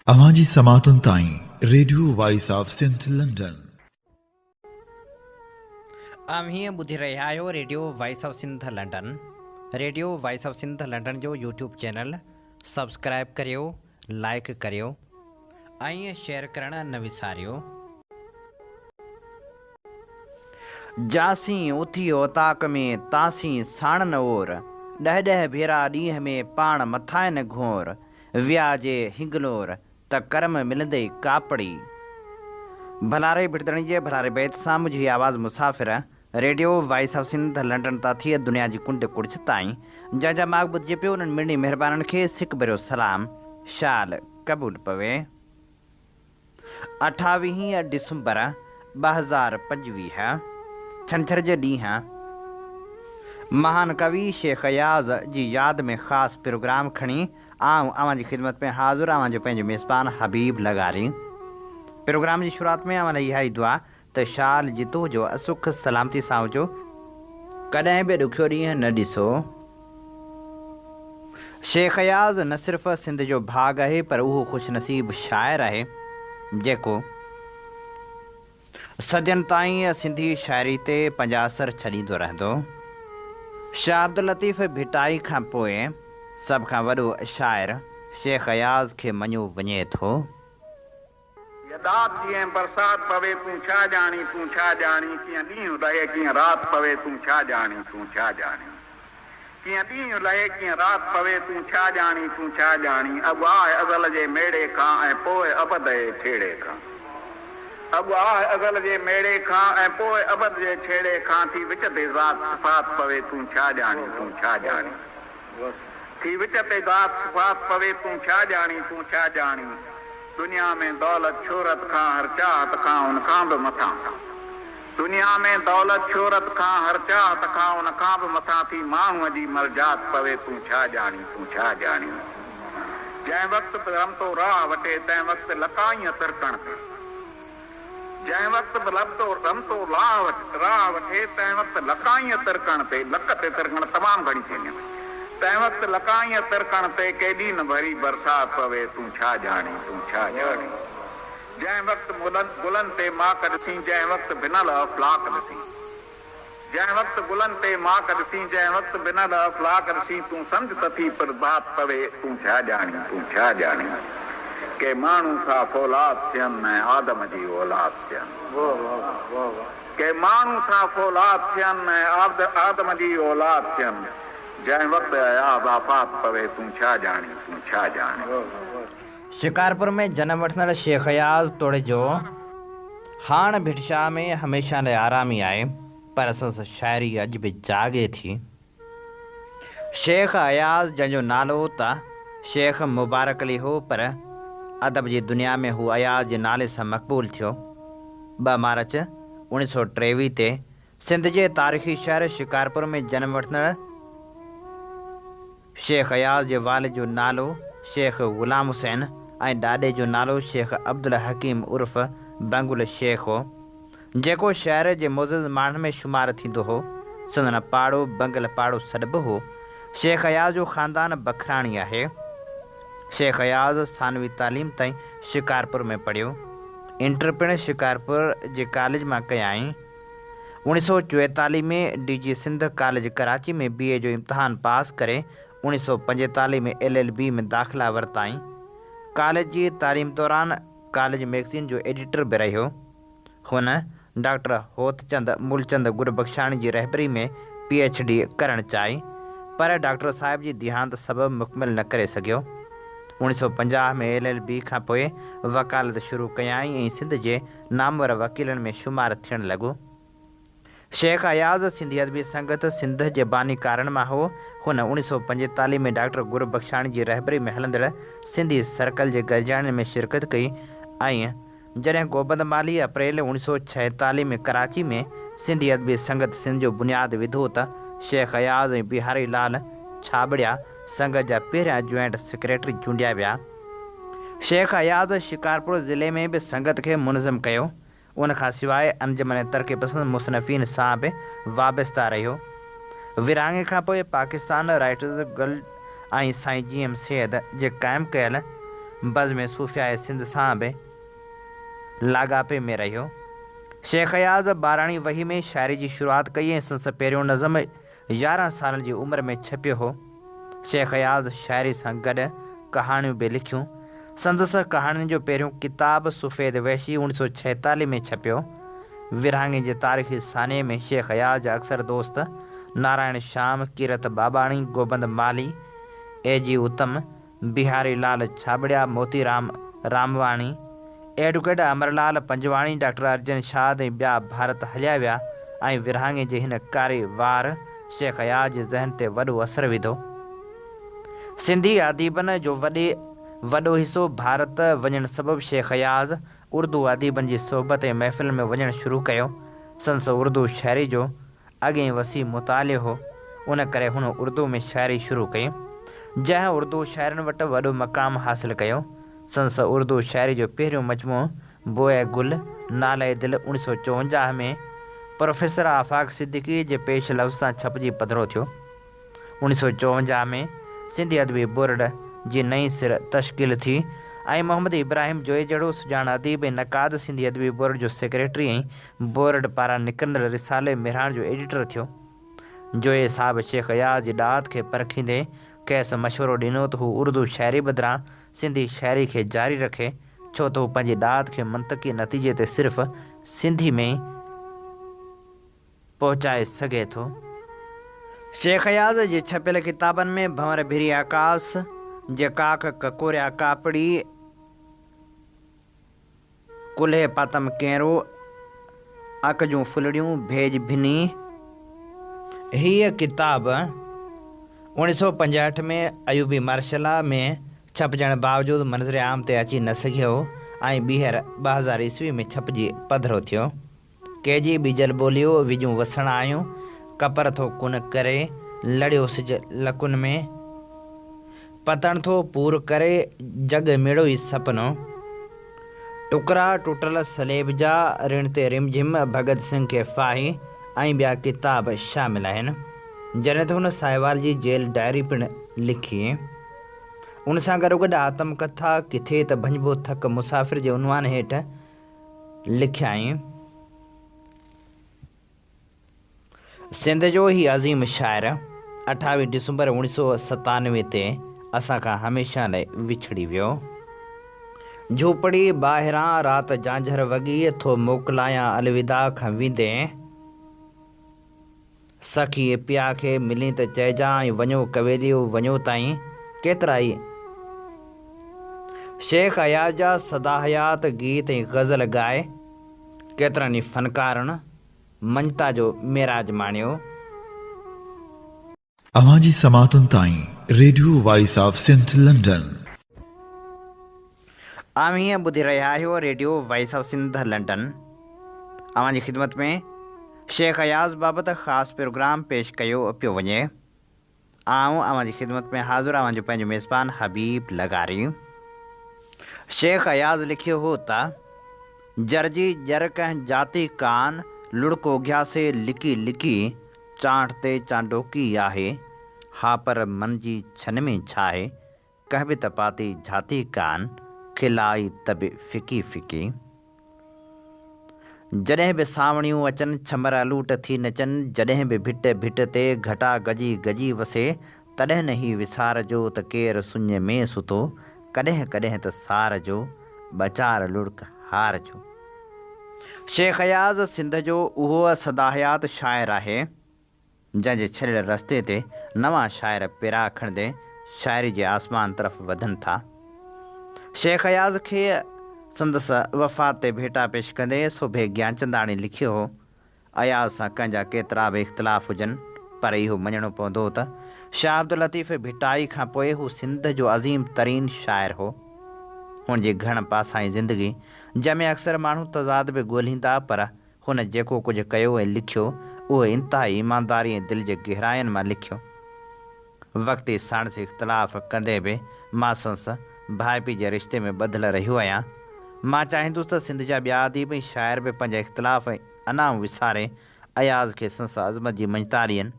अवांजी समातुन ताईं radio voice of Sindh London. हीअं ॿुधी रहिया आहियो radio voice of Sindh London. Radio voice of Sindh London जो यूट्यूब चैनल सब्सक्राइब करियो, लाइक करियो ऐं शेयर करणु न विसारियो। जासीं उथियो ताक में तासीं साण न ओर, ॾह ॾह भेरा ॾींहं में पाण मथां न घोर, वियाजे हिंगलोर त कर्म मिलंदे कापड़ी। भलारे बिरदणी जे भलारे बैत सां मुंहिंजी आवाज़ मुसाफ़िर radio voice of Sindh London तां थिए दुनिया जी कुंड कुड़च ताईं, जंहिंजा माग ॿुधिजे पियो उन्हनि मिड़नी महिरबाननि खे सिक भरियो सलाम, शाल क़बूल पवे। 28 डिसंबर 2025 छंछर जे ॾींहुं महान कवि शेख अयाज़ जी यादि में ख़ासि प्रोग्राम खणी आऊं अवां जी ख़िदमत में हाज़िर आवां जो पंहिंजो मेज़बान हबीब लगारी। प्रोग्राम जी शुरूआत में अवां लाइ इहा ई दुआ त शाल जितो जो सुख सलामती सां हुजो, कॾहिं बि ॾुखियो ॾींहुं न ॾिसो। शेख अयाज़ न सिर्फ़ सिंध जो भाग आहे, पर उहो ख़ुशनसीब शाइर आहे जेको सदियुनि ताईं सिंधी शाइरी ते पंहिंजा असर छॾींदो रहंदो। शाह अब्दुल लतीफ़ भिटाई खां पोइ सभ खां वॾो शाइर शेख अयाज़ खे मञियो वञे थो। दात जीअं बरसात पवे तूं छा ॼाणी, तूं छा ॼाणी, कीअं ॾींहुं लहे कीअं राति पवे तूं छा ॼाणी, तूं छा ॼाणी, कीअं ॾींहुं लहे कीअं राति पवे तूं छा ॼाणी, तूं छा ॼाणी। अॻु आहे अज़ल जे मेड़े खां ऐं पोइ अबद जे छेड़े खां, अॻु आहे अज़ल जे मेड़े खां ऐं पोइ अबद जे छेड़े खां, थी विच ते ज़ात सिफ़ात पवे तूं छा ॼाणी, तूं छा ॼाणी, थी विच ते ज़ात सिफ़ात पवे तूं छा ॼाणी, तूं छा ॼाणी। दुनिया में दौलत शोहरत खां हर चाहत खां उन खां बि मथां, दुनिया में दौलत शोहरत खां हर चाहत खां उन खां बि मथां थी माण्हूअ जी मलजात पवे तूं छा ॼाणी, तूं छा ॼाणी। जंहिं वक़्तु बि रमतो राह वठे तंहिं वक़्तु लकाईअ तिरकण ते, जंहिं वक़्तु बि रमतो राह वठे तंहिं वक़्तु लकाईअ तिरकण ते, लक ते तिरकण तमामु घणी थींदियूं, तंहिं वक़्तु लकाईअ तिरकण ते केॾी न भरी बरसाति पवे तूं छा ॼाणी, तूं छा ॼाणी। जंहिं वक़्तु गुलनि ते माक ॾिसी, जंहिं वक़्तु बिनल अफ़लाक ॾिसी, जंहिं वक़्तु गुलनि ते माक ॾिसी, जंहिं वक़्तु बिनल अफ़लाक ॾिसी, तूं सम्झ त थी प्रभात पवे तूं छा ॼाणी, तूं छा ॼाणी। के माण्हू सां फौलाद थियनि ऐं आदम जी औलाद थियनि, के माण्हू सां फौलाद थियनि ऐं आदम जी औलाद थियनि, जंहिं वक़्तु आयाब आफ़ात पवे तूं छा ॼाणी, तूं छा ॼाणी। शिकारपुर में जनम वठंदड़ शेख अयाज़ तोड़े जो हाण भिटशाह में हमेशह लाइ आरामी आहे, पर संस शाइरी अॼु बि जाॻे थी। शेख अयाज़ जंहिंजो नालो त शेख मुबारक अली हो, पर अदब जी दुनिया में हू अयाज़ जे नाले सां मक़बूल थियो। 2 मार्च 1923 ते सिंध जे तारीख़ी शहर शिकारपुर में जनम वठंदड़ शेख अयाज़ जे वालिद जो नालो शेख ग़ुलाम हुसैन ऐं ॾाॾे जो नालो शेख अब्दुल हकीम उर्फ़ बंगुल शेख हो, जेको शहर जे मुअज़्ज़ज़ माण्हुनि में शुमारु थींदो हो। संदन पाड़ो बंगल पाड़ो सॾिबो हो। शेख अयाज़ जो ख़ानदान बखराणी आहे। शेख अयाज़ सानवी तालीम ताईं शिकारपुर में पढ़ियो। इंटर पिणु शिकारपुर जे कॉलेज मां कयाईं। 1944 में DG सिंध कॉलेज कराची में BA जो इम्तिहान पास करे 1945 में LLB में दाख़िला वरिताईं। कॉलेज जी तालीम दौरान कॉलेज मैगज़ीन जो एडिटर बि रहियो। हुन डॉक्टर होतचंद मूलचंद गुरबख्शाणी जी रहबरी में PhD करणु चाही, पर डॉक्टर साहिब जी देहांत सबबि मुकमिल न करे सघियो। 1950 में LLB खां पोइ वकालत शुरू कयाईं ऐं सिंध जे नामवर वकीलनि में शुमारु थियणु लॻो। शेख अयाज़ सिंधी अदबी संगत सिंध जे बानीकारनि मां हो। हुन 1945 में डॉक्टर गुरबख्शाणी जी रहबरी में हलंदड़ सिंधी सर्कल जे गरजाणे में शिरकत कई ऐं जॾहिं गोबंद माली अप्रैल 1946 में कराची में सिंधी अदबी संगत सिंध जो बुनियादु विधो त शेख अयाज़ ऐं बिहारी लाल छाबड़िया संगत जा पहिरियां जॉइंट सेक्रेटरी चूंडिया विया। शेख अयाज़ शिकारपुर ज़िले में बि संगत खे मुनज़म कयो। उन खां सवाइ अंजमन तरक़ी पसंद मुसनफ़ीन सां बि वाबस्ता रहियो। विरहाङे खां पोइ पाकिस्तान राइटर्स गिल्ड ऐं साईं GM सैद जे क़ाइमु कयल बज़्म सूफ़िया सिंध सां बि लाॻापे में रहियो। शेख अयाज़ 12वीं वही में शाइरी जी शुरूआति कई ऐं संस पहिरियों नज़म 11 सालनि जी उमिरि में छपियो हो। शेख अयाज़ शाइरी सां गॾु कहाणियूं बि लिखियूं। संदसि कहाणियुनि जो पहिरियों किताब सफ़ेद वहशी 1946 में छपियो। विरहाङे जे तारीख़ी साने में शेख अयाज़ जा अक्सर दोस्त नारायण श्याम, कीरत बाबाणी, गोबंद माली, एजी उत्तम, बिहारी लाल छाबड़िया, मोतीराम रामवाणी, एडवोकेट अमरलाल पंजवाणी, डॉक्टर अर्जन शाद ऐं ॿिया भारत हलिया विया ऐं विरहाङे जे हिन कारी वार शेख अयाज़ जे ज़हन ते वॾो असरु विधो। सिंधी अदीबनि जो वॾो हिसो भारत वञण सबबि शेख अयाज़ उर्दू अदीबनि जी सोहबत ऐं महफ़िल में वञणु शुरू कयो। संस उर्दू शाइरी जो अॻे वसी मुतालियो हो, उन करे हुन उर्दू में शाइरी शुरू कई, जंहिं उर्दू शाइरनि वटि वॾो मक़ाम हासिलु कयो। संस उर्दू शाइरी जो पहिरियों मजमूओ बोए गुल नाले दिल 1954 में प्रोफेसर आफ़ाक़ सिद्दीकी जे पेश लफ़्ज़ सां छपिजी पधिरो थियो। 1954 में सिंधी अदबी बोर्ड जी नई सिर तश्कील थी ऐं मोहम्मद इब्राहिम जोए जहिड़ो सुञाण अदीब ऐं नक़ाद सिंधी अदबी बोर्ड जो सेक्रेटरी ऐं बोर्ड पारां निकिरंदड़ रिसाले मिराण जो एडिटर थियो। जोए साहब शेख अयाज़ जी ॾात खे परखींदे खेसि मशवरो ॾिनो त हू उर्दू शाइरी बदिरां सिंधी शाइरी खे जारी रखे, छो त हू पंहिंजी ॾात खे मंतकी नतीजे ते सिर्फ़ु सिंधी में पहुचाए सघे थो। शेख अयाज़ जे छपियल किताबनि में भंवर भिरी आकाश, जे काख ककोरिया कापड़ी, कुल्हे पातम केरो, अख जूं फुलड़ियूं भेज भिनी। हीअ किताब 1965 में अयूबी मार्शला में छपजण बावजूदि मंज़र आम ते अची न सघियो ऐं ॿीहर 2000 ईस्वी में छपिजी पधिरो थियो। केजी बीजल ॿोलियो विजूं वसण आयूं, कपर थो कुन करे लड़ियो सिज लकुन में, पतण थो पूर करे जग मेड़ो ई सपनो, टुकड़ा टुटल सलेब जा रिण ते रिमझिम भगत सिंह खे फाही ऐं ॿिया किताब शामिल आहिनि। जॾहिं त हुन साहिवाल जी जेल डायरी पिणु लिखी। उन सां गॾोगॾु आत्मकथा किथे त भंजबो थक मुसाफ़िर जे उनवान हेठि लिखियाई। सिंध जो ही अज़ीम शाइर 28 दिसंबर 1997 ते असां खां हमेशह लाइ विछड़ी वियो। झूपड़ी ॿाहिरां राति झांझर वॻी थो मोकिलायां अलविदा खां विंदे, सखी पिया खे मिली त चइजांइ वञो कवेलियो वञो ताईं, केतिरा ई शेख अयाज़ जा सदाहयात गीत ऐं गज़ल ॻाए केतिरनि ई फ़नकारनि मंजता जो मेराज माणियो। अवांजी समातुनि ताईं radio voice of Sindh London. हीअं ॿुधी रहिया आहियो radio voice of Sindh London. अवांजी ख़िदमत में शेख अयाज़ बाबति ख़ासि प्रोग्राम पेश कयो पियो वञे। अवांजी ख़िदमत में हाज़िर अवांजो पंहिंजो मेज़बान हबीब लगारी। शेख अयाज़ लिखियो हो त जरजी जर कंहिं जाती कान, लुड़को घिया से लिकी लिकी, चांठ ते चांडोकी आहे, हा पर मन जी छन में छा आहे, कंहिं बि त पाती जाती कान, खिलाई तब फिकी फिकी। जॾहिं बि सावणियूं अचनि छमर लूट थी नचनि, जॾहिं बि भिट भिट ते घटा गजी गजी वसे, तॾहिं न ही विसार जो त केरु सुञ में सुतो, कॾहिं कॾहिं त सार जो बचार लुड़क हार जो। शेख अयाज़ सिंध जो उहो सदाहयात शाइर आहे जंहिंजे छॾियल रस्ते ते नवां शाइर पेरा खणंदे शाइरी जे आसमान तरफ़ वधनि था। शेख अयाज़ खे संदसि वफ़ात ते भेटा पेश कंदे सोभे ज्ञानचंदाणी लिखियो हो, अयाज़ सां कंहिंजा केतिरा बि इख़्तिलाफ़ हुजनि, पर इहो मञणो पवंदो त शाह अब्दुल लतीफ़ भिटाई खां पोइ हू सिंध जो अज़ीम तरीन शाइर हो। हुनजी घण पासाई ज़िंदगी जंहिंमें अक्सर माण्हू तज़ाद बि ॻोल्हींदा, पर हुन जेको कुझु कयो ऐं लिखियो उहो इंतिहाई ईमानदारी ऐं दिलि जे गहराइनि मां लिखियो। वक़्ती साणसी इख़्तिलाफ़ कंदे बि मां संस भाई पीउ जे रिश्ते में ॿधल रहियो आहियां। मां चाहींदुसि त सिंध जा ॿिया अदीब ऐं शाइर बि पंहिंजा इख़्तिलाफ़ अञा विसारे अयाज़ खे संस अज़मत जी मंझता ॾियनि।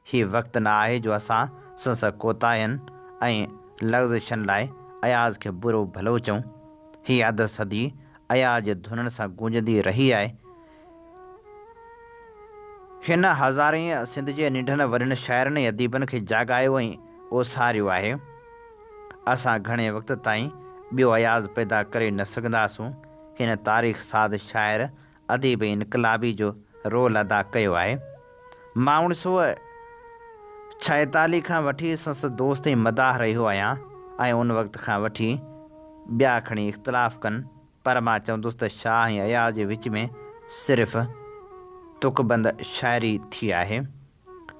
हीउ वक़्तु न आहे जो असां संस कोताहियुनि ऐं लग़्ज़िशनि लाइ अयाज़ खे बुरो भलो चऊं। हीअ अध सदी अयाज़ जे धुननि सां गूंजंदी रही आहे। हिन हज़ारे सिंध जे निढनि वॾनि शाइरनि ऐं अदीबनि खे जाॻायो ऐं ओसारियो आहे। असां घणे वक़्त ताईं ॿियो अयाज़ पैदा करे न सघंदासूं। हिन तारीख़ साद शाइर अदीब ऐं इनकलाबी जो रोल अदा कयो आहे। मां 1946 खां वठी संसद दोस्त ऐं मदाह रहियो आहियां ऐं उन वक़्त खां वठी ॿिया खणी इख़्तिलाफ़ कनि, पर मां चवंदुसि त शाह ऐं अयाज़ जे विच में सिर्फ़ु तुकबंद शाइरी थी आहे।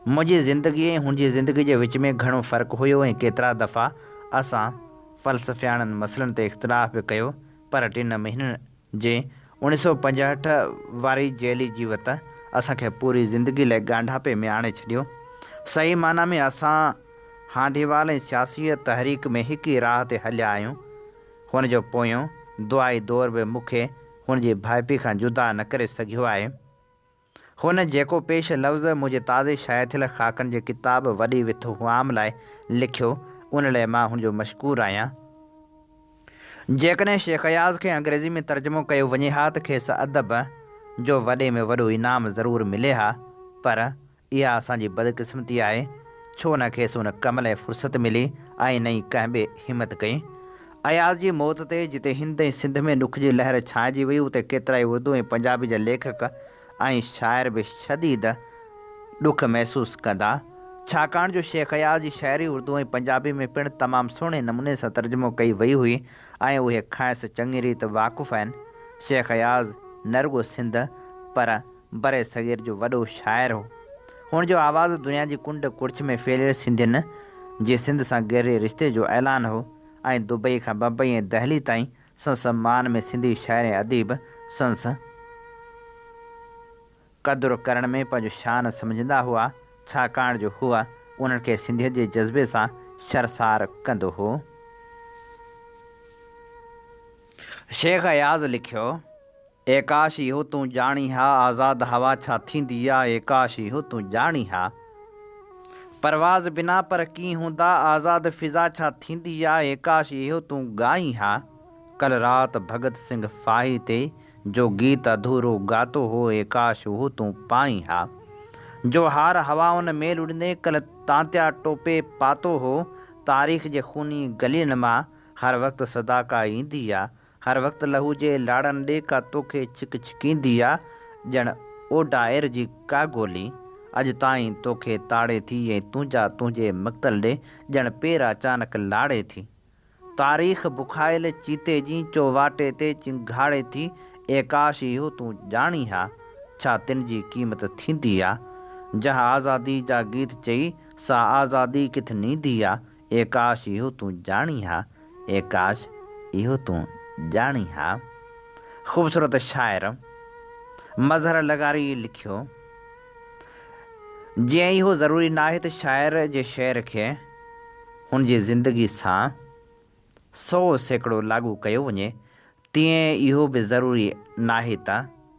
मुंहिंजी ज़िंदगी ऐं हुनजी ज़िंदगी जे विच में घणो फ़र्क़ु हुयो ऐं केतिरा दफ़ा असां फ़लसफ़ियाणनि मसइलनि ते इख़्तिलाफ़ बि कयो, पर 3 महीननि जे 1965 वारी जेली जीवत असांखे पूरी ज़िंदगी लाइ ॻांढापे में आणे छॾियो। सही माना में असां हांडीवाल ऐं सियासी तहरीक में हिक ई राह ते हलिया आहियूं। हुन जो पोयों दुआई दौर बि मूंखे हुनजी भाइपी खां जुदा न करे सघियो आहे। हुन जेको पेश लफ़्ज़ मुंहिंजे ताज़े शाया थियल ख़ाकनि जे किताब वॾी विथुआम लाइ लिखियो, उन लाइ मां हुनजो मशकूर आहियां। जेकॾहिं शेख अयाज़ खे अंग्रेज़ी में तर्जुमो कयो वञे हा त खेसि अदब जो वॾे में वॾो इनाम ज़रूरु मिले हा, पर इहा असांजी बदकिस्मती आहे। छो न खेसि हुन कम लाइ फ़ुर्सत मिली ऐं न ई कंहिं बि हिमत कई। अयाज़ जी मौत ते जिते हिंद ऐं सिंध में ॾुख जी लहर छाइजी वई, उते केतिरा ई उर्दू ऐं पंजाबी जा लेखक ऐं शाइर बि शदीद ॾुख महसूसु कंदा, छाकाणि जो शेख अयाज़ जी शाइरी उर्दू ऐं पंजाबी में पिणु तमामु सुहिणे नमूने सां तर्जुमो कई वई हुई ऐं उहे खाइसि चङी रीति वाक़ुफ़ु आहिनि। शेख अयाज़ न रुॻो सिंध पर बरे सग़ीर जो वॾो शाइर हो। हुनजो आवाज़ु दुनिया जी कुंड कुड़िछ में फैलियल सिंधियुनि जे सिंध सां गहरे रिश्ते जो ऐलान हो ऐं दुबई खां बम्बई ऐं दहली ताईं संस मान में सिंधी शाइर ऐं अदीब संस क़दुरु करण में पंहिंजो शान सम्झंदा हुआ, छाकाणि जो हूअ उन्हनि खे सिंधियत जे जज़्बे सां शर्मसार कंदो हो। शेख अयाज़ लिखियो, एकाश इहो तूं ॼाणी हा आज़ाद हवा छा थींदी आहे, एकाश इहो तूं ॼाणी हा परवाज़ बिना पर कीअं हूंदा आज़ाद फ़िज़ा छा थींदी आहे, एकाश इहो तूं ॻाई हा कल रात भगत सिंह फाही ते जो गीत अधूरो गातो हो, एकाश उहो तूं पाई हा जो हार हवाउनि में उड़ंदे कल तांतिया टोपे पातो हो। तारीख़ जे खूनी गलियुनि मां हर वक़्तु सदाका ईंदी आहे, हर वक़्तु लहू जे लाड़नि ॾे का तोखे छिक छिकींदी आहे, ॼण ओडा एर जी का गोली अॼु ताईं तोखे ताड़े थी ऐं तुंहिंजे मक़्तल ॾे ॼण पेर अचानक लाड़े थी। तारीख़ बुखायल चीते जी चौवाटे ते चिंघाड़े थी, एकाश इहो तूं ॼाणी हा छा तिन जी क़ीमत थींदी आहे, जंहिं आज़ादी जा गीत चई सा आज़ादी किथे नींदी आहे, एकाश इहो तूं ॼाणी हा, एकाश इहो तूं ॼाणी हा। ख़ूबसूरत शाइर मज़हर लगारी लिखियो, जीअं इहो ज़रूरी नाहे त शाइर जे शेर खे हुनजी ज़िंदगी सां 100% लागू कयो वञे, तीअं इहो बि ज़रूरी नाहे त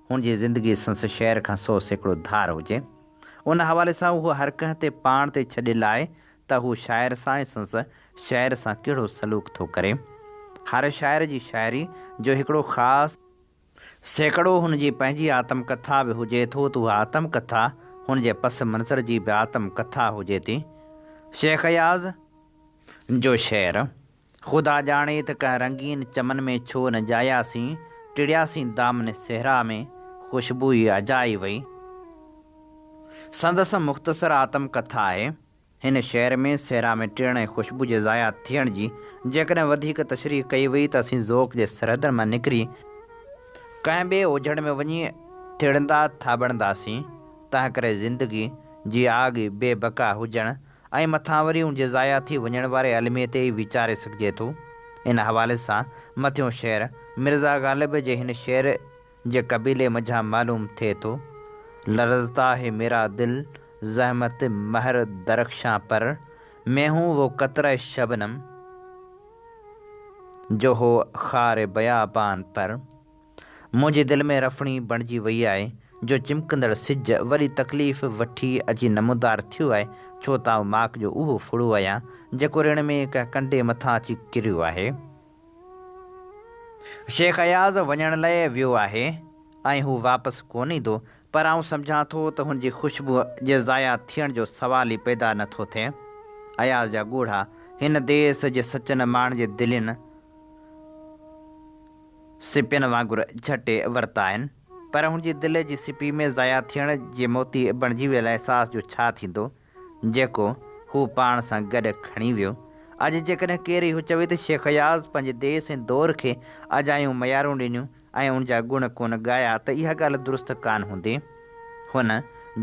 हुनजी ज़िंदगी संस शेर खां 100% धार हुजे। उन हवाले सां उहो हर कंहिं ते पाण ते छॾे लाइ त हू शाइर सां ऐं संस शेर सां कहिड़ो सलूक थो करे। हर शाइर जी शाइरी जो हिकिड़ो ख़ासि सैकड़ो हुनजी पंहिंजी आत्मकथा बि हुजे थो, त उहा आत्मकथा हुनजे पस मंज़र जी बि आत्मकथा हुजे थी। शेख अयाज़ जो शेर, ख़ुदा ॼाणे त कंहिं रंगीन चमन में छो न जायासीं, टिड़ियासीं दामन सहरा में ख़ुशबू ई अजाई वई, संदसि मुख़्तसर आत्मकथा आहे। हिन शेर में सहरा में टिड़ण ऐं ख़ुशबू जे ज़ाया थियण जी जेकॾहिं वधीक तशरीह कई वई त असीं ज़ौक़ जे सरहदनि मां निकिरी कंहिं ॿिए ओझड़ में वञी टिड़ंदा थाबड़ंदासीं। तंहिं करे ज़िंदगी जी आग बेबका हुजण ऐं मथां वरी उनजे ज़ाया थी वञण वारे अलमे ते ई वीचारे सघिजे थो। इन हवाले सां मथियों शेर मिर्ज़ा ग़ालिब जे हिन शेर जे क़बीले मंझां मालूम थिए थो, लरज़ता है मेरा दिल ज़हमत महर दरख्शां पर, मैं हूँ वो कतरा शबनम जो हो ख़ार बयाबान पर। मुंहिंजे दिलि में रफणी बणिजी वई आहे जो चिमकंदड़ सिज वरी तकलीफ़ वठी अची नमूदार थियो आहे, छो त आउं माक जो उहो फुड़ो आहियां जेको रिण में कंहिं कंडे मथां अची किरियो आहे। शेख अयाज़ वञण लाइ वियो आहे ऐं हू वापसि कोन ईंदो, पर आउं सम्झां थो त हुनजी ख़ुशबू जे ज़ाया थियण जो सवाल ई पैदा नथो थिए। अयाज़ जा ॻोढ़ा हिन देस जे सचनि माण्हुनि जे दिलनि सिपियुनि वांगुरु झटे वरिता आहिनि, पर हुनजी दिलि जी सिपी में ज़ाया थियण जे मोती बणिजी वियल अहसास जो छा थींदो जेको हू पाण सां गॾु खणी वियो। अॼु जेकॾहिं केरु इहो चवे त शेख अयाज़ पंहिंजे देस ऐं दौर खे अजायूं मयारूं ॾिनियूं ऐं उनजा गुण कोन ॻाया त इहा ॻाल्हि दुरुस्त कान हूंदी। हुन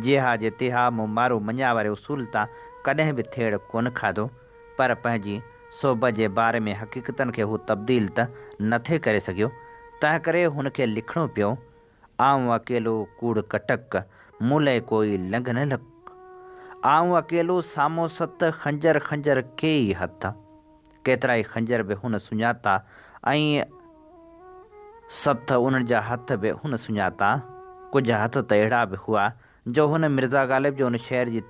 जिहाद तिहा मुमारो मञा वारे उसूल तां कॾहिं बि थेड़ कोन खाधो, पर पंहिंजी सोबत जे बारे में हक़ीक़तनि खे हू तब्दील त नथे करे सघियो। तंहिं करे हुनखे लिखिणो पियो, आऊं अकेलो कूड़ कटक मूले कोई लंघ न लक, आऊं अकेलो साम्हूं सत खंजर खंजर के ई हथ। केतिरा ई खंजर बि हुन सुञाता ऐं सत उन्हनि जा हथ बि हुन सुञाता। कुझु हथ त अहिड़ा बि हुआ जो हुन मिर्ज़ा ग़ालिब जो उन शहर जी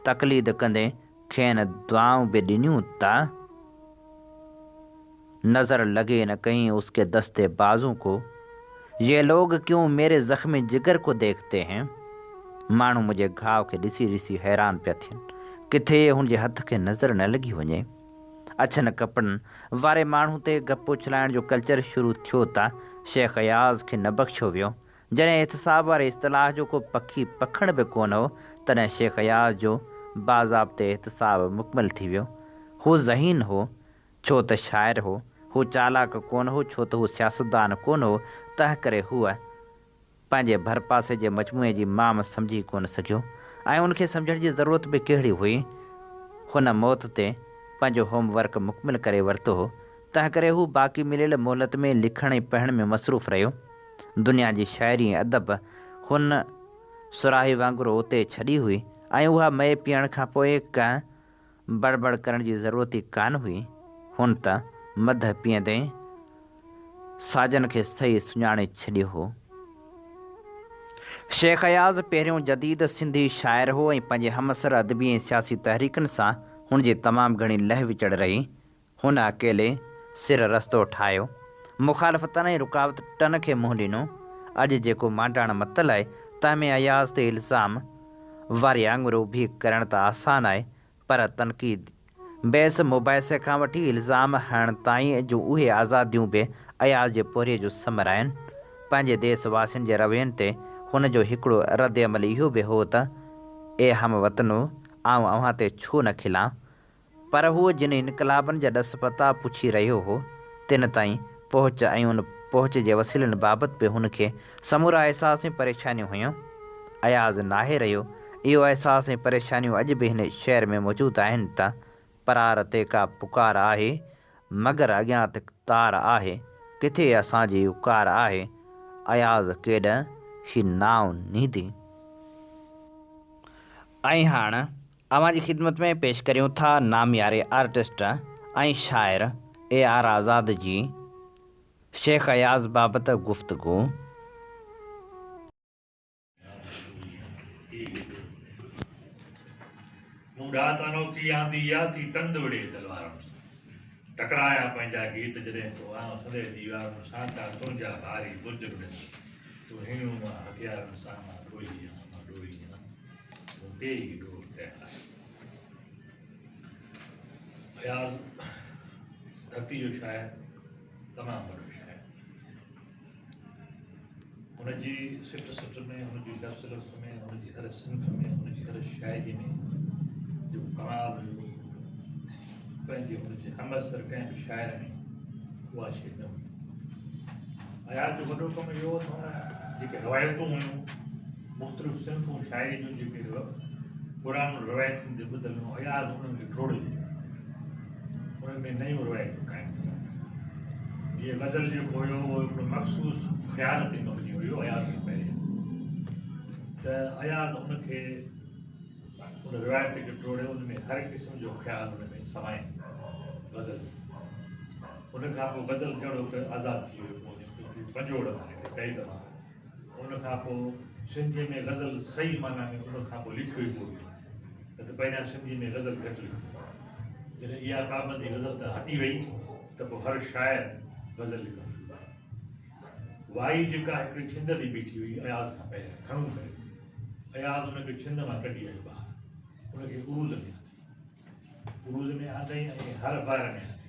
तक़लीद कंदे खेनि दुआऊं बि ॾिनियूं त नज़र लगे न कहीं उसके दस्ते बाजों को, ये लोग क्यों मेरे ज़ख्मी जिगर को देखते हैं। माण्हू मुंहिंजे घाव खे ॾिसी ॾिसी हैरान पिया थियनि, किथे हुनजे हथ खे नज़र न लॻी वञे। अछनि कपिड़नि वारे माण्हू ते गप उछलाइण जो कल्चर शुरू थियो त शेख अयाज़ खे न बख़्शियो वियो। जॾहिं एहतिसाब वारे इस्तलाह जो को पखी पखण बि कोन हो, तॾहिं शेख अयाज़ जो बाज़ाब्ते एहतिसाब मुकमल थी वियो। हू ज़हीन हो छो त शाइर हो, हू चालाक कोन हो छो त हू सियासतदान कोन हो। तंहिं करे हूअ पंहिंजे भरपासे जे मजमूए जी माम सम्झी कोन सघियो ऐं उनखे सम्झण जी ज़रूरत बि कहिड़ी हुई। हुन मौत ते पंहिंजो होमवर्क मुकमिल करे वरितो हो, तंहिं करे हू बाक़ी मिलियल मोहलत में लिखण ऐं पढ़ण में मसरूफ़ रहियो। दुनिया जी शाइरी ऐं अदब हुन सुराही वांगुरु उते छॾी हुई ऐं उहा मए पीअण खां पोइ कंहिं बड़बड़ करण जी ज़रूरत ई कान हुई। हुन त मध पीअंदे साजन खे सही सुञाणे छॾियो हो। शेख अयाज़ पहिरियों जदीद सिंधी शाइर हो ऐं पंहिंजे हमअसर अदबी ऐं सियासी तहरीकनि सां हुनजी तमामु घणी लह विचड़ रही। हुन अकेले सिर रस्तो ठाहियो, मुखालफ़तनि ऐं रुकावटनि खे मुंहुं ॾिनो। अॼु जेको मांडाण मतल आहे तंहिंमें अयाज़ ते इल्ज़ाम वारी आङुर उभी करण त आसान आहे, पर तनक़ीद बहस मुबाहिसे खां वठी इल्ज़ाम हणण ताईं जूं उहे आज़ादियूं बि अयाज़ जे पोरिये जो समर आहिनि। पंहिंजे देशवासियुनि जे रवैयनि ते हुन जो हिकिड़ो रद अमल इहो बि हो त ए हमवतनो, आउं अव्हां ते छो न खिलां, पर हूअ जिन इनकलाबनि जा ॾस पता पुछी रहियो हो तिन ताईं पहुच ऐं उन पहुच जे वसीलनि बाबति बि हुनखे समूरा अहसास ऐं परेशानियूं हुयूं। अयाज़ नाहे रहियो इहो अहसास ऐं परेशानियूं अॼु बि हिन शहर में मौजूदु आहिनि त परार ते का पुकार आहे, मगर अॻियां ते तार आहे, किथे असांजी उकार आहे, अयाज़ केॾ ही नाव नींदी। ऐं हाणे अव्हां जी ख़िदमत में पेश करियूं था नामियारे आर्टिस्ट ऐं शाइर ए आर आज़ाद जी शेख अयाज़ बाबति गुफ़्तगू। मुंडात अनोखी आंदी या थी तंद वड़े तलवारन सां टकराया पंहिंजा गीत जॾहिं तो आऊं सदे दीवारन सां त तुंहिंजा भारी बुर्ज में तूं हियूं मां हथियारनि सां मां डोई तूं बेई डोर कया। अयाज़ धरती जो शाइर, तमामु वॾो शाइर। हुनजी सिट में, हुनजी लफ़्ज़ में, हुनजी हर सिंफ़ में, हुनजी हर शाइरी में जो कमाल हुयो, पंहिंजे हुनजे हमअसर कंहिं बि शाइर में उहा शइ न हुई। अयाज़ जो वॾो कमु इहो त हुन जेके रवायतूं हुयूं, मुख़्तलिफ़ सिंफ़ूं शाइरी जूं जेके पुराणियूं रवायतुनि ते ॿुधल हुयूं, अयाज़ उन्हनि खे टोड़े उन्हनि में नयूं रवायतूं क़ाइमु कयूं। जीअं गज़ल जेको हुयो उहो हिकिड़ो मख़सूस ख़्याल ते मबनी हुयो अयाज़ खे पहिरियों, त अयाज़ उनखे उन रिवायत खे टोड़े उन में हर क़िस्म जो ख़्यालु उन में समाए गज़ल। उनखां पोइ गज़ल जहिड़ो त आज़ादु थी वियो पंजोड़ कई दफ़ा। उनखां पोइ सिंधीअ में गज़ल सही माना में उनखां पोइ लिखियो ई कोन, त पहिरियां सिंधी में गज़ल घटि लिखंदो आहे। जॾहिं इहा क़ामती गज़ल त हटी वई त पोइ हर शाइर गज़ल लिखणु शुरू आहे। वाई जेका हिकिड़ी छिंद ते बीठी हुई अयाज़ खां पहिरियां घणो करे, अयाज़ हुनखे छिंद मां कढी आयो ॿाहिरि, हुनखे उरूज़ में आंदी, उरूज़ में आंदई ऐं हर बार में आंदी,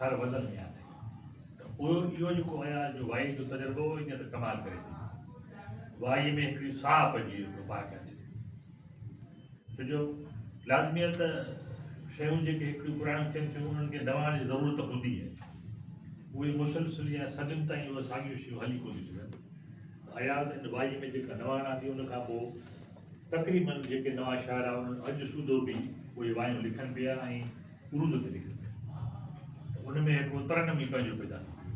हर वज़न में आंदी। त उहो इहो जेको अयाज़ जो वाई जो तजुर्बो ईअं त कमाल करे छॾियो। वाई में हिकिड़ी साह पइजी हिकिड़ो पाक आहे, छोजो लाज़मी आहे त शयूं जेके हिकिड़ियूं पुराणियूं थियनि थियूं उन्हनि खे नवाइण जी ज़रूरत हूंदी आहे। उहे मुसलसिल या सदियुनि ताईं उहे साॻियूं शयूं हली कोन थियूं सघनि। अयाज़ ऐं वाई में जेका नवाइण थी उनखां पोइ तक़रीबन जेके नवां शाइर आहे उन्हनि अॼु सूदो बि उहे वायूं लिखनि पिया ऐं उरूज़ ते लिखनि पिया। त उन में हिकिड़ो तरनमी पंहिंजो पैदा थी वियो।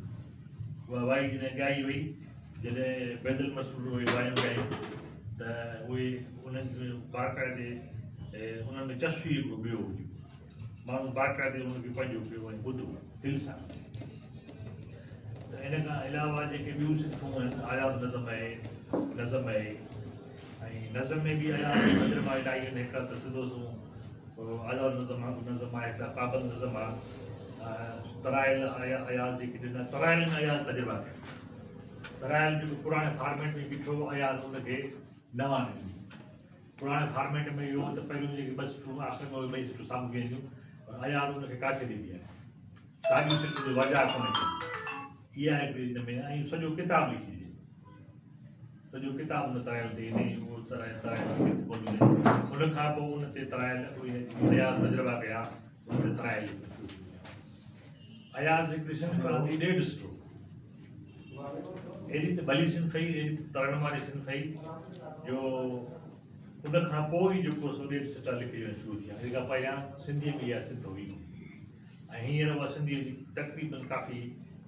उहा वाई जॾहिं ॻाई वई, जॾहिं बैदुल मसूर उहे वायूं ॻायूं त उहे उन्हनि बाक़ाइदे उन्हनि में चस्पी हिकिड़ो ॿियो हुजे, माण्हू बाक़ाइदे उनखे पंहिंजो पियो ऐं ॿुधो दिलि सां। त इन खां अलावा जेके ॿियूं सिंफ़ूं आहिनि, आयात नज़म आहे, नज़म आहे, ऐं नज़म में बि अयाज़ तजुर्बा इलाही आहिनि। हिकिड़ा त सिधो सो आज़ाद नज़म आहे, नज़म आहे, हिकिड़ा पाबंद नज़म आहे, तराइल अयाज़ जेके ॾिना, तराइल में अयाज़ तजुर्बा कया। तराइल जेको पुराणे फॉर्मेट में बीठो अयाज़ उनखे नवां ॾिनी। पुराणे फॉर्मेट में इहो त पहिरियों जेके ॿ सिटूं आख़िर में उहे ॿई सिटूं साम्हूं वेंदियूं, पर अयाज़ उनखे काठे ॾिनी आहे, साॻियूं सिटूं जो वजह कोन्हे। इहा हिकिड़ी हिन में ऐं सॼो किताबु लिखी ॾिए, सॼो किताबु उन तराइल ते ईंदे उहो तराइल उन खां पोइ उन ते तराइल उहे अयाज़ तजुर्बा कया, उन ते तराइल अयाज़ हिकिड़ी सिंफ़ हूंदी 1.5 स्ट्रोक, अहिड़ी त भली सिंफ़ हुई, अहिड़ी त तरण वारी सिंफ़ हुई जो उन खां पोइ ई जेको सो 1.5 सिटा लिखी शुरू थिया। जेका पहिरियां सिंधीअ में इहा सिंध हुई ऐं हींअर उहा सिंधीअ जी तक़रीबन काफ़ी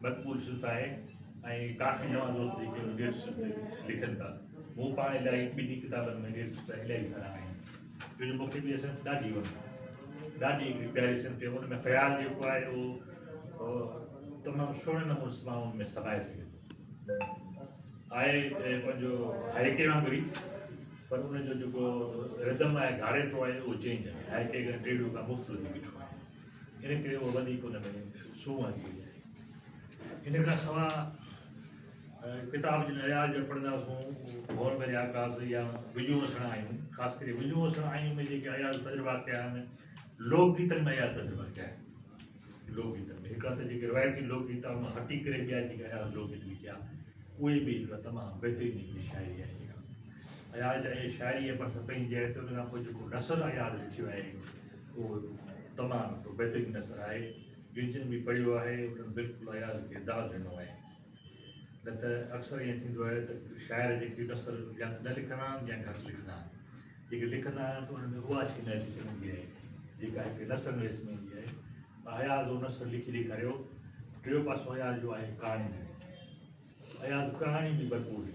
मक़बूल सिंफ़ आहे ऐं काफ़ी नवां दोस्त जेके 1.5 सिट लिखनि था। मूं पाण इलाही ॿिनी किताबनि में 1.5 सिटा इलाही सारा आहिनि, छो जो मूंखे बि सिंफ़ ॾाढी वणी, ॾाढी हिकिड़ी प्यारी सिंफ़ आहे। उन में ख़्यालु जेको आहे उहो तमामु सुहिणे नमूने माण्हुनि में समाए सघे थो। आहे पंहिंजो हाइके वांगुरु ई, पर उनजो जेको रिदम आहे, घाड़ेटो आहे, उहो चेंज आहे। हाइके खां टेड़ियो खां मुख़्तलिफ़ थी बीठो आहे, इन करे उहो वधीक उन में सूंहं अची वई आहे। इन खां सवाइ किताब जिन अयाज़ जा पढ़ंदासीं भोर मेरे आकाश या विजू वसण आहियूं, ख़ासि करे विजू वसण आहियूं में जेके अयाज़ तजुर्बा कया आहिनि, लोकगीतनि में अयाज़ तजुर्बा कया आहिनि। लोकगीतनि में हिकिड़ा त जेके रिवायती लोकगीत आहे उन हटी करे ॿिया जेके अयाज़ लोकगीत लिखिया उहे बि हिकिड़ा तमामु बहितरीनु हिकिड़ी शाइरी आहे। जेका अयाज़ ऐं शाइरी बस पंहिंजी आहे, त उन खां पोइ जेको नसर अयाज़ लिखियो आहे उहो तमामु हिकिड़ो बहितरीनु नसर आहे। जिन बि पढ़ियो आहे उन्हनि बिल्कुलु अयाज़ खे दाद ॾिनो आहे। न त अक्सर ईअं थींदो आहे त शाइर जेके नसर या त न लिखंदा आहिनि या घटि लिखंदा आहिनि। जेके लिखंदा आहिनि त उन्हनि में उहा शइ न अची सघंदी आहे जेका हिकिड़े नसर में ॾिसण ईंदी आहे। अयाज़ उहो नसर लिखी ॾेखारियो। टियों पासो अयाज़ जो आहे कहाणी में, अयाज़ कहाणी बि भरपूर हुई,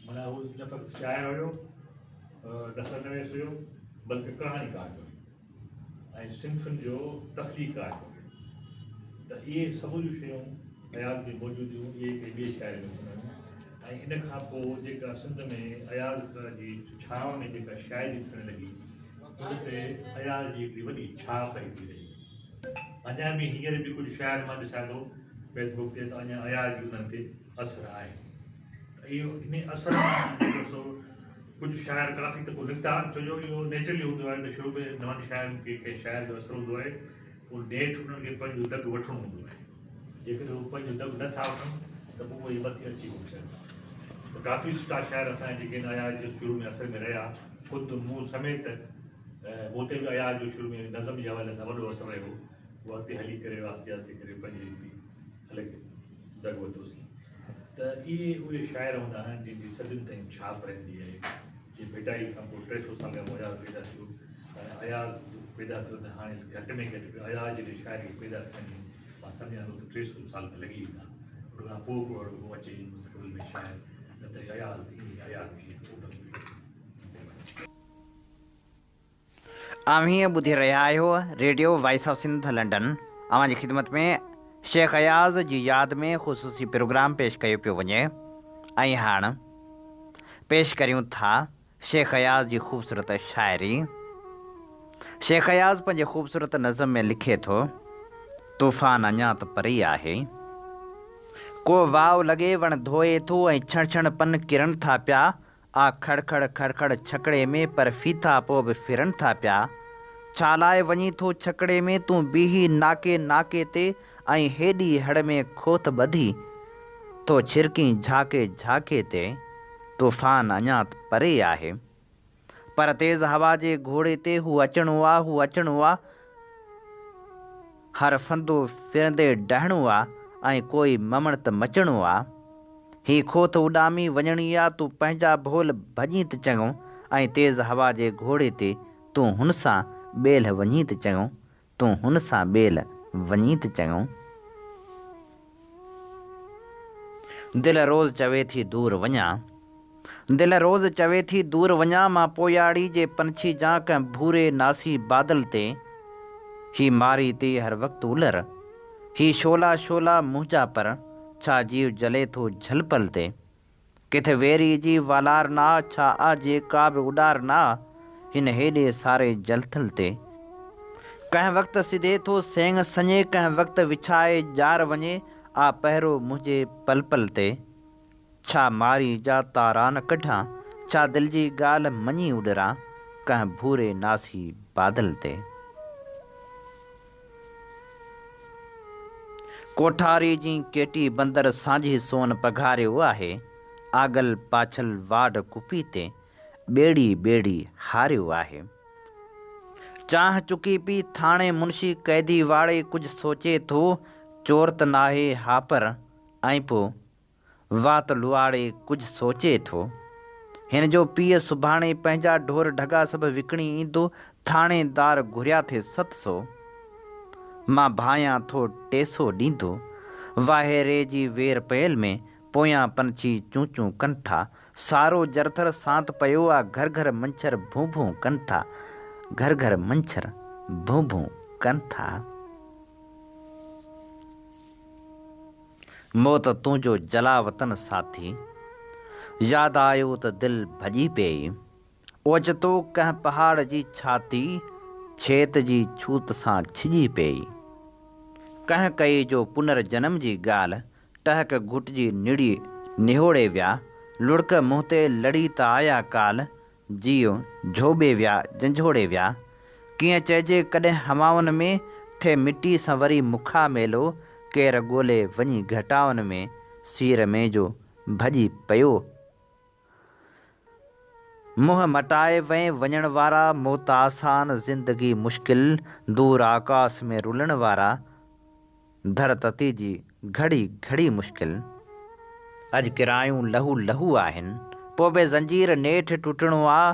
माना उहो न फ़क़्तु शाइर हुयो, नसर नवेस हुयो, बल्कि कहाणीकार हुयो ऐं सिंफ़ुनि जो तख़लीक़ार हुयो। त इहे सभु शयूं अयाज़ में मौजूदु हुयूं, इहे कंहिं ॿिए शाइर में कोन हुयूं। ऐं इन खां पोइ जेका सिंध में अयाज़ जी छांव में जेका शाइरी थियणु लॻी, उन ते अयाज़ जी हिकिड़ी वॾी छाप पइजी रही। अञा बि हींअर बि कुझु शाइर मां ॾिसां थो फेसबुक ते, त अञा अयाज़ जी उन्हनि ते असरु आहे। त इहो इन असर जेको सो कुझु शाइर काफ़ी त पोइ निकिता, छो जो इहो नेचुरली हूंदो आहे त शुरू में नवनि शाइरनि खे कंहिं शाइर जो असरु हूंदो आहे, पोइ नेठि उन्हनि खे पंहिंजो दग वठिणो हूंदो आहे। जेकॾहिं उहे पंहिंजो दग नथा वठनि त पोइ उहे मथे अची कोन सघनि। त काफ़ी सुठा शाइर असांजा जेके अयाज़ जो शुरू में असर में रहिया, ख़ुदि मूं समेत मूं ते बि अयाज़ जो शुरू में नज़म जे हवाले सां वॾो असरु रहियो। उहो अॻिते हली करे आहिस्ते आहिस्ते करे पंहिंजी हिकिड़ी अलॻि दग वरितोसीं। त इहे उहे शाइर हूंदा आहिनि जंहिंजी सदियुनि ताईं छाप रहंदी आहे। जीअं भेटाई खां पोइ 300 साल खां पोइ अयाज़ पैदा थियो, अयाज़ पैदा थियो त हाणे घटि में घटि अयाज़ जी शाइरी पैदा थियण में मां सम्झां थो त 300 साल त लॻी वेंदा। उन खां पोइ अचे मुस्तक़बिल में शाइर, न त अयाज़ अयाज़ खे हीअं ॿुधी रहिया आहियो radio voice of Sindh London. अव्हांजी ख़िदमत में शेख अयाज़ जी यादि में ख़ुसूसी प्रोग्राम पेश कयो पियो वञे। ऐं हाणे पेश करियूं था शेख अयाज़ जी ख़ूबसूरत शाइरी। शेख अयाज़ पंहिंजे ख़ूबसूरत नज़म में लिखे थो, तूफ़ान अञा त परे आहे, को वाव लॻे वण धोए थो ऐं छण छण पन किरनि था पिया, आ खड़खड़ खड़खड़ छकड़े में पर फीथा पोइ बि फिरनि था पिया, छा लाइ वञी थो छकड़े में तूं बीही नाके नाके ते ऐं हेॾी हड़ में खोथ ॿधी तो छिरकी झाके झाके ते, तूफ़ान अञा त परे आहे, पर तेज़ हवा जे घोड़े ते हू अचणो आहे, हू अचणो आहे, हर फंदो फिरंदे डहणो आहे ऐं कोई ममण त मचणो आहे, ही खोथ उॾामी वञणी आहे, तूं पंहिंजा भोल भॼी त चङो ऐं तेज़ हवा जे घोड़े ते तूं हुन सां ॿेल वञी त चङो, तूं हुन सां ॿेल वञी त चङो। दिलि रोज़ चवे थी दूर वञा, दिलि रोज़ चवे थी दूर वञा, मां पोयाड़ी जे पंछी जा कंहिं भूरे नासी बादल ते, ही मारी थी हर वक़्तु उलर, ही शोला शोला मुंहिंजा पर, छा जीव जले थो झलपल ते, किथे वेरी जी वालार ना, छा आजे का बि उॾार ना, हिन हेॾे सारे जलथल ते, कंहिं वक़्तु सिधे थो सेंग सञे, कंहिं वक़्तु विछाए जार वञे, आ पहिरो मुंहिंजे पल पल ते, छा मारी जा तारा न कढां, छा दिलि जी ॻाल्हि मञी उॾरां, कंहिं भूरे नासी बादल ते। कोठारी जी केटी बंदर सांझी सोन पघारियो आहे, आगल पाछल वाड कुपी ते ॿेड़ी ॿेड़ी हारियो आहे, चांहि चुकी पी थाणे मुंशी कैदी वाड़े कुझु सोचे थो, चोर त नाहे हापर ऐं पोइ वात लुआड़े कुझु सोचे थो, हिन जो पीउ सुभाणे पंहिंजा ढोर ढगा सभु विकिणी ईंदो, थाणेदार घुरिया थे 700, मां भायां थो 300 ॾींदो, वाहेरे जी वेर पयल में पोयां पंछी चूं चूं कनि था, सारो जरथर सांत पियो आहे, घर घर मंछर भूं भूं कनि था, घर घर मंछर भूं भूं कनि था। मौत तुंहिंजो जला वतन साथी, यादि आयो त दिलि भॼी पई, ओचितो कंहिं पहाड़ जी छाती, छेत जी छूत सां छिॼी पई, कंहिं कई जो पुनर्जन्म जी ॻाल्हि, टहक घुटिजी निड़ी निहोड़े विया, लुड़क मुंहं ते लड़ी त आया काल, जियो झोॿे विया झंझोड़े विया, कीअं चइजे कॾहिं हवाउनि में थे मिटी सां वरी मुखा मेलो, केरु ॻोल्हे वञी घटाउनि में सीर में जो भॼी पियो, मुंहुं मटाए वए वञण वारा, मौत आसान ज़िंदगी मुश्किल, दूर आकाश में रुलण वारा, धरतती जी घड़ी घड़ी मुश्किल, अॼु किरायूं लहू लहू आहिनि, पोइ बि ज़ंजीर नेठि टुटणो आहे,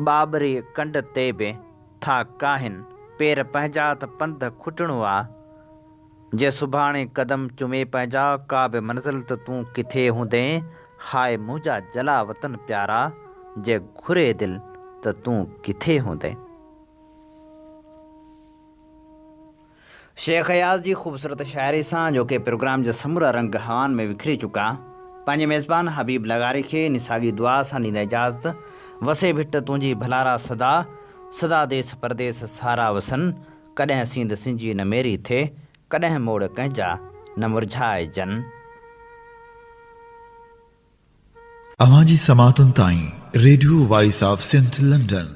बाबरे कंड ते बि था काहिनि, पेर पंहिंजा त पंध खुटणो आहे, जे सुभाणे कदम चुमे पंहिंजा, का बि मंज़िल त तूं किथे हूंदे, हाय मुंहिंजा जला वतन प्यारा, जे घुरे दिलि त तूं किथे हूंदे। शेख अयाज़ जी ख़ूबसूरत शाइरी सां जो कि प्रोग्राम जे समूरा रंग हवान में विखरी चुका, पंहिंजे मेज़बान हबीब लगारी खे निसागी दुआ सां ॾींदा इजाज़त। वसे भिट तुंहिंजी भलारा सदा, सदा देस परदेस सारा वसन, कॾहिं सींद सिंजी न मेरी थे, कॾहिं मोड़ कंहिंजा न मुरझाए जन। अवां जी समातुनि ताईं radio voice of Sindh London